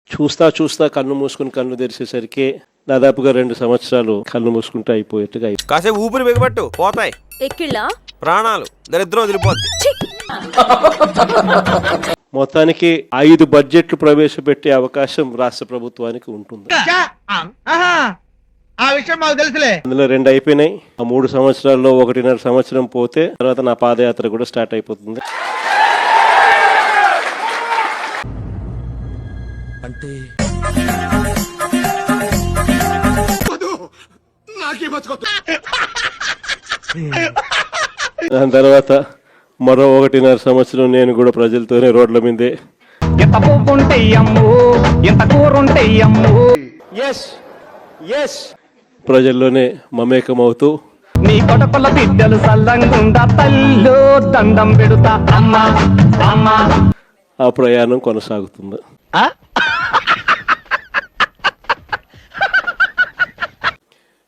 చూస్తా చూస్తా కన్ను మూసుకుని కన్ను తెరిచేసరికి దాదాపుగా 2 సంవత్సరాలు కన్ను మూసుకుంటే అయిపోయేట్టుగా కాసేపు ఊపిరి బిగబట్టు పోతాయి ఎక్కిళ్ళా ప్రాణాలు, దరిద్రం వదిలిపోద్ది. మొత్తానికి 5 బడ్జెట్లు ప్రవేశపెట్టే అవకాశం రాష్ట్ర ప్రభుత్వానికి ఉంటుంది. ఆ విషయం మాకు తెలుసులే. అందులో 2 అయిపోయినాయి. ఆ 3 సంవత్సరాల్లో 1.5 సంవత్సరం పోతే తర్వాత నా పాదయాత్ర కూడా స్టార్ట్ అయిపోతుంది. అంటే దాని తర్వాత మరో 1.5 సంవత్సరం నేను కూడా ప్రజలతోనే రోడ్ల మీదే ప్రజల్లోనే మమేకమవుతూ నీ కొడపల బిడ్డలు సల్లంగుండా తల్లో దండం పెడుతా అమ్మా అమ్మా ఆ ప్రయాణం కొనసాగుతుంది.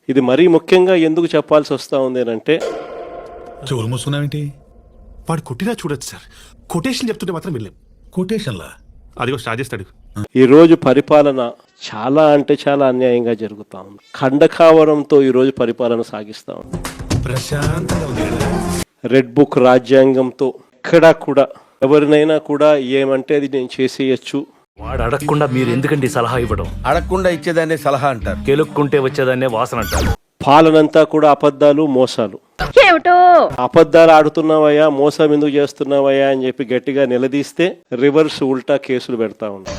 ఇది మరీ ముఖ్యంగా ఎందుకు చెప్పాల్సి వస్తా ఉంది అంటే, చెవులు మూసుకున్నావేంటి? వాడు కొట్టినా చూడొచ్చు సార్, కొటేషన్ చెప్తుంటే మాత్రం వెళ్ళాం. కొటేషన్లా అదిగో స్టార్ట్ చేస్తాడు. ఈ రోజు పరిపాలన చాలా అంటే చాలా అన్యాయంగా జరుగుతా ఉంది. ఖండకావరంతో ఈ రోజు పరిపాలన సాగిస్తా ఉంది. ప్రశాంతంగా ఉంది కదా. రెడ్ బుక్ రాజ్యాంగంతో ఎక్కడా కూడా ఎవరినైనా కూడా ఏమంటే అది నేను చేసేయచ్చు. వాడు అడగకుండా మీరు ఎందుకండి సలహా ఇవ్వడం? అడగకుండా ఇచ్చేదాన్ని సలహా అంటారు, కెలుక్కుంటే వచ్చేదాన్నే వాసన అంటారు. పాలనంతా కూడా అబద్ధాలు, మోసాలు. అబద్ధాలు ఆడుతున్నావయ్యా, మోసం ఎందుకు చేస్తున్నావయ్యా అని చెప్పి గట్టిగా నిలదీస్తే రివర్స్ ఉల్టా కేసులు పెడతా ఉన్నారు.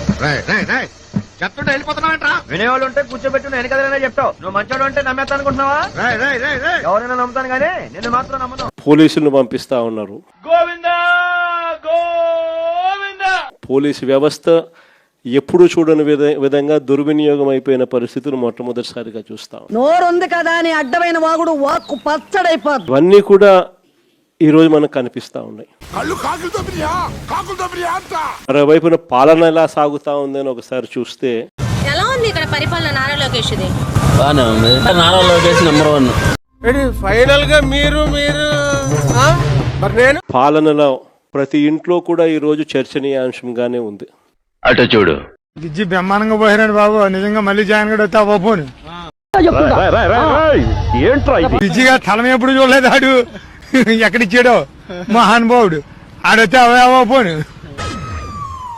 వినేవాళ్ళు ఉంటే కూర్చోబెట్టి నేను కదలనే చెప్తావు. నువ్వు మంచోడు అంటే నమ్మేస్తా అనుకుంటున్నావా? ఎవరైనా నమ్ముతాను కానీ నిన్ను మాత్రం నమ్మను. పోలీసులను పంపిస్తా ఉన్నారు. పోలీసు వ్యవస్థ ఎప్పుడు చూడని విధంగా దుర్వినియోగం అయిపోయిన పరిస్థితులు మొట్టమొదటిసారిగా చూస్తాం. నోరుంది కదా అని అడ్డమైన వాగుడు వాక్కు పచ్చడైపోద్ది. ఇవన్నీ కూడా ఈ రోజు మనకు కనిపిస్తా ఉన్నాయి. మరోవైపున పాలన ఎలా సాగుతా ఉంది అని ఒకసారి చూస్తే ఎలా ఉంది ఇక్కడ పరిపాలన? నారా లోకేష్ ది బానే ఉంది. నారా లోకేష్ నెంబర్ 1. ఫైనల్ గా మీరు మరి నేను పాలనలో ప్రతి ఇంట్లో కూడా ఈ రోజు చర్చనీయాంశంగానే ఉంది. అటు చూడు, గిజ్జి బ్రహ్మాండంగా పోయారండి బాబు. నిజంగా మళ్ళీ జాయిన్ కూడా వస్తా బాబు. గిజ్జిగా తలం ఎప్పుడు చూడలేదు ఆడు. ఎక్కడిచ్చాడో మహానుభావుడు ఆడొస్తే అవపోను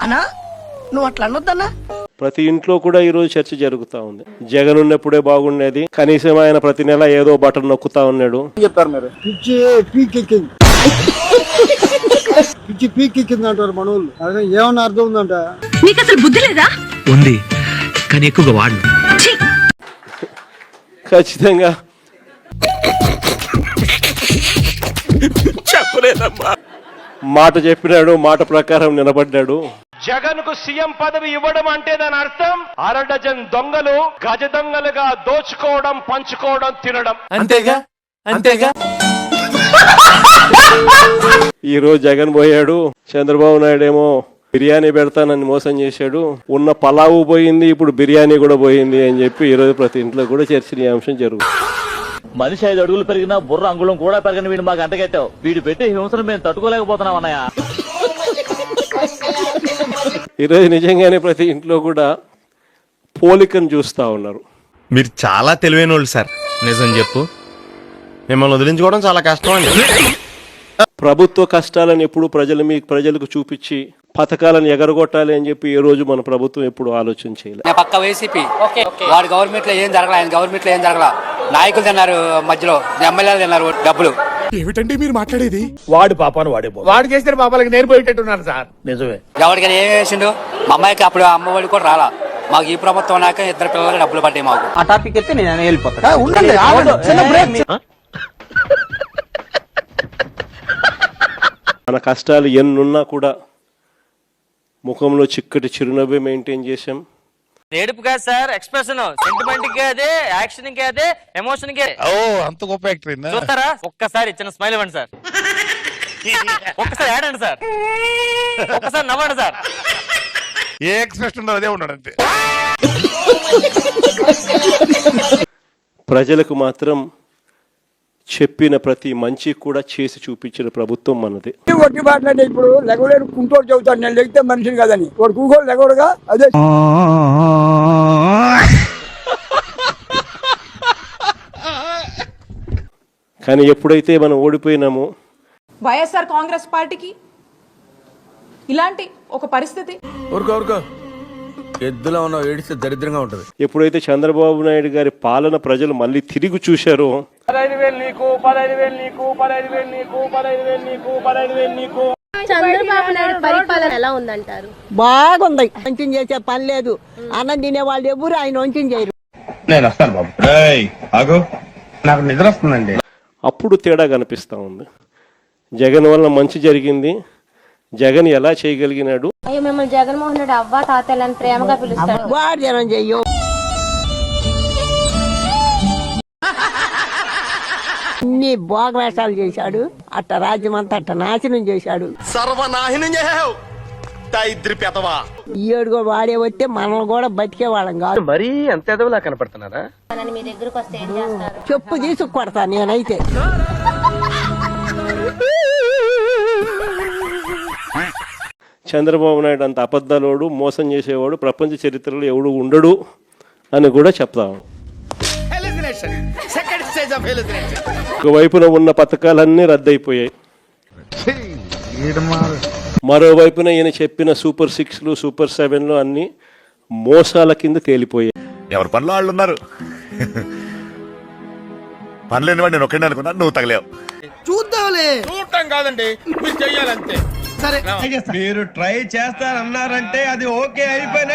అన్నా, నువ్వు అట్లా అనొద్దన్నా. ప్రతి ఇంట్లో కూడా ఈ రోజు చర్చ జరుగుతా ఉంది. జగన్ ఉన్నప్పుడే బాగుండేది, కనీసం ఆయన ప్రతి నెల ఏదో బటన్ నొక్కుతా ఉన్నాడు. చెప్పారు మీరు పిచ్చి పీకెక్కింది అంటారు మన వాళ్ళు. అదే ఏమన్నా అర్థం ఉందంట. నీకు అసలు బుద్ధి లేదా? ఉంది కానీ ఎక్కువగా వాడు. ఖచ్చితంగా మాట చెప్పినాడు, మాట ప్రకారం నిలబడ్డాడు. జగన్ కు సీఎం పదవి ఇవ్వడం అంటే దాని అర్థం 6 డజన్ దొంగలు గజ దొంగలుగా దోచుకోవడం, పంచుకోవడం, తినడం. అంతేగా అంతేగా. ఈ రోజు జగన్ పోయాడు, చంద్రబాబు నాయుడు ఏమో బిర్యానీ పెడతానని మోసం చేశాడు. ఉన్న పలావు పోయింది, ఇప్పుడు బిర్యానీ కూడా పోయింది అని చెప్పి ఈ రోజు ప్రతి ఇంట్లో కూడా చర్చనీయాంశం జరుగుతుంది. మనిషి 5 అడుగులు పెరిగినా బుర్ర అంగుళం కూడా పెరగని వీడు మాకు అంటగట్టావు. వీడు పెట్టే హింసను మేము తట్టుకోలేకపోతున్నాం అన్నయ్య. ఈరోజు నిజంగానే ప్రతి ఇంట్లో కూడా పోలికను చూస్తా ఉన్నారు. మీరు చాలా తెలివైన వాళ్ళు సార్. నిజం చెప్పు. మిమ్మల్ని వదిలించుకోవడం చాలా కష్టం అండి. ప్రభుత్వ కష్టాలను ఎప్పుడు ప్రజలకు చూపించి పథకాలను ఎగరగొట్టాలి అని చెప్పి ఈ రోజు మన ప్రభుత్వం ఎప్పుడు ఆలోచన చేయలేదు. పక్క వైసీపీ వాడు గవర్నమెంట్ లో ఏం జరగల, ఆయన గవర్నమెంట్ లో ఏం జరగల. నాయకులు తిన్నారు, మధ్యలో ఎమ్మెల్యేలు తిన్నారు డబ్బులు. ఏమిటండి మీరు మాట్లాడేది? వాడు పాపాను వాడు చేసిన పాపాలకి నేను పోయేటట్టున్నాను సార్. నిజమే. ఎవరికైనా ఏం వేసిండు? మా అమ్మాయికి అప్పుడు అమ్మఒడి కూడా రాలా. మాకు ఈ ప్రభుత్వం నాక 2 పిల్లలకి డబ్బులు పడ్డాయి. మాకు ఆ టాపిక్ అయితే నేను వెళ్ళిపోతాను. మన కష్టాలు ఎన్నున్నా కూడా ముఖంలో చిక్కటి చిరునవ్వే మెయింటైన్ చేశాం. ఏడుపు కాదు సార్, ఎక్స్ప్రెషన్, సెంటిమెంట్ కి అదే, యాక్షన్ కి అదే, ఎమోషన్ కి. ఓ అంత గొప్ప యాక్టర్ చూస్తారా? ఒక్కసారి చిన్న స్మైల్ ఇవ్వండి సార్. ఒక్కసారి ఆడండి సార్. ఒక్కసారి నవ్వండి సార్. ఏ ఎక్స్ప్రెషన్ ఉండదు, అదే ఉన్నాడు అంతే. ప్రజలకు మాత్రం చెప్పిన ప్రతి మంచి కూడా చేసి చూపించిన ప్రభుత్వం మనది. ఒట్టి మాట్లాడే ఇప్పుడు లెగలేరు కుంటోడు చెబుతాడు నేను లెగితే మనిషిని కదని వాడు కూకోడు లెగడుగా అదే కానీ ఎప్పుడైతే మనం ఓడిపోయినామో వైఎస్ఆర్ కాంగ్రెస్ పార్టీకి ఇలాంటి ఒక పరిస్థితి. ఊరుకో ఎద్దులో ఉన్న ఏడిస్తే దరిద్రంగా ఉంటది. ఎప్పుడైతే చంద్రబాబు నాయుడు గారి పాలన ప్రజలు మళ్ళీ తిరిగి చూశారో 15,000 నీకు 15,000 నీకు 15,000 నీకు 15,000 నీకు 15,000 నీకు. చంద్రబాబు నాయుడు పరిపాలన ఎలా ఉందంటారు? బాగుంది. వంచన చేసే పని లేదు. అన్నం తినే వాళ్ళు ఎవరు ఆయన వంచన చేయరు. నేను వస్తాను బాబు. ఆగు, నాకు నిద్ర వస్తుందండి. అప్పుడు తేడా కనిపిస్తూ ఉంది. జగన్ వల్ల మంచి జరిగింది. జగన్ ఎలా చేయగలిగినాడు? అయ్యో మిమ్మల్ని జగన్మోహన్ రెడ్డి అవ్వ తాతయ్యలని ప్రేమగా పిలుస్తాడు. వాడు జనం చెయ్యో ఇన్ని భోగవేషాలు చేశాడు. అట్ట రాజ్యం అంతా అట్ట నాశనం చేశాడు. సర్వనాశనం చేసావు ఇద్దరి పెదవా. ఈ ఏడుగో వాడే వస్తే మనం కూడా బతికే వాళ్ళం కాదు. మరీ అంత ఎదవలా కనపడుతున్నారా? మీ దగ్గరకు వస్తే ఏం చేస్తారు? చెప్పు తీసుకు కొడతా నేనైతే. చంద్రబాబు నాయుడు అంత అబద్ధాలోడు, మోసం చేసేవాడు ప్రపంచ చరిత్రలో ఎవడు ఉండడు అని కూడా చెప్తాము. ఒకవైపున ఉన్న పథకాలన్నీ రద్దయిపోయాయి. మరోవైపున ఈయన చెప్పిన సూపర్ 6లు సూపర్ 7లు అన్ని మోసాల కింద తేలిపోయాయి. ఎవరి పనిలో వాళ్ళు ఉన్నారు. పనిలేని వాడు నేను ఒక్కడే అనుకున్నా, నువ్వు తగలేవు. చూడటం కాదండి మీరు చెయ్యాలంతే. మీరు ట్రై చేస్తారన్నారంటే అది ఓకే అయిపోయిన